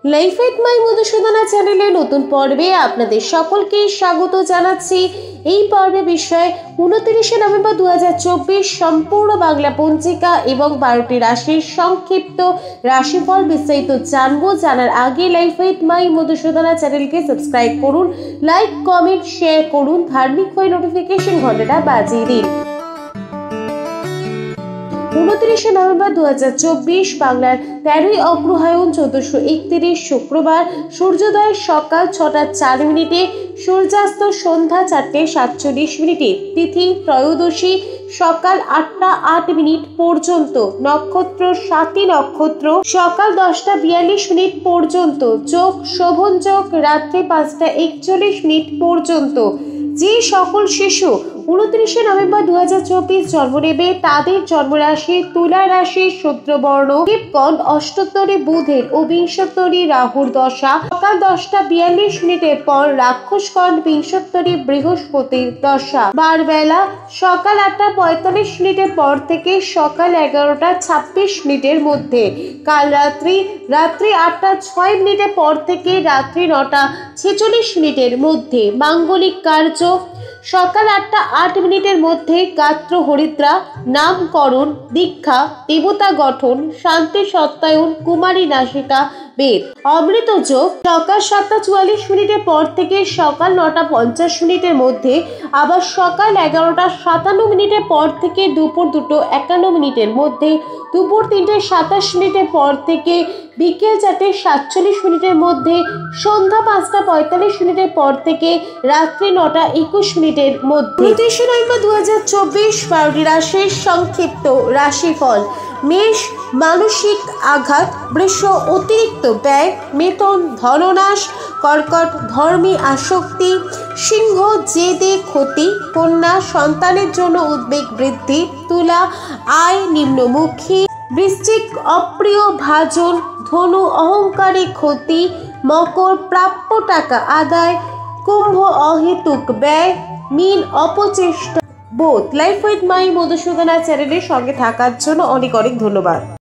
Life with my Madhusudana চ্যানেলে নতুন পর্বে আপনাদের সকলকে স্বাগত জানাচ্ছি। এই পর্বে বিষয় 29শে নভেম্বর 2024 সম্পূর্ণ বাংলা পঞ্জিকা এবং 12টি রাশির সংক্ষিপ্ত রাশিফল বিস্তারিত জানার আগে লাইফ উইথ মাই মধুসূদনা চ্যানেলকে সাবস্ক্রাইব করুন, লাইক কমেন্ট শেয়ার করুন, ধার্মিক হয়ে নোটিফিকেশন ঘন্টাটা বাজিয়ে দিন। 29শে নভেম্বর 2024 বাংলার 13ই অগ্রহায়ণ 1431 শুক্রবার, সূর্যোদয় সকাল 6টা 4 মিনিটে, সূর্যাস্ত সন্ধ্যা 4টে 47 মিনিটে, তিথি ত্রয়োদশী সকাল 8টা 8 মিনিট পর্যন্ত, নক্ষত্র স্বাতী নক্ষত্র সকাল 10টা 42 মিনিট পর্যন্ত, যোগ শোভন যোগ রাত্রি 5টা 41 মিনিট পর্যন্ত। যে সকল শিশু 29শে নভেম্বর 2024 জন্ম নেবে তাদের জন্মরাশি তুলা রাশি, শূদ্রবর্ণ, দেবগণ, অষ্টোত্তরে বুধের ও বিংশোত্তরী রাহুর দশা, সকাল 10টা 42 মিনিটের পর রাক্ষসগণ, বিংশোত্তরী বৃহস্পতির দশা, বারবেলা সকাল 8টা 45 মিনিটের পর থেকে সকাল 11টা 26 মিনিটের মধ্যে, কাল রাত্রি 8টা 6 মিনিটের পর থেকে রাত্রি 9টা 46 মিনিটের মধ্যে, মাঙ্গলিক কার্য সকাল 8টা 8 মিনিটের মধ্যে, গাত্র হরিদ্রা, নামকরণ, দীক্ষা, দেবতা গঠন, শান্তি সত্যায়ন, কুমারী নাসিকা, বেদ, অমৃত যোগ সকাল 7টা 44 মিনিটের পর থেকে সকাল 9টা 50 মিনিটের মধ্যে, আবার সকাল 11টা 57 মিনিটের পর থেকে দুপুর 2টো 51 মিনিটের মধ্যে, দুপুর 3টে 27 মিনিটের পর থেকে বিকেল 4টে 47 মিনিটের মধ্যে, সন্ধ্যা 5টা 45 মিনিটের পর থেকে রাত্রি 9টা 21 মিনিটের মধ্যে। 29শে নভেম্বর 2024 12টি রাশির সংক্ষিপ্ত রাশিফল। মেষ মানসিক আঘাত, বৃষ অতিরিক্ত ব্যয়, মিথুন ধননাশ, কর্কট ধর্মী আসক্তি, সিংহ জেদে ক্ষতি, কন্যা সন্তানের জন্য উদ্বেগ বৃদ্ধি, তুলা আয় নিম্নমুখী, বৃশ্চিক অপ্রিয় ভাজন, ধনু অহংকারী ক্ষতি, মকর প্রাপ্য টাকা আদায়, কুম্ভ অহেতুক ব্যয়, মীন অপচেষ্টা বোধ। লাইফ উইথ মাই মধুসূদনা চ্যানেলের সঙ্গে থাকার জন্য অনেক অনেক ধন্যবাদ।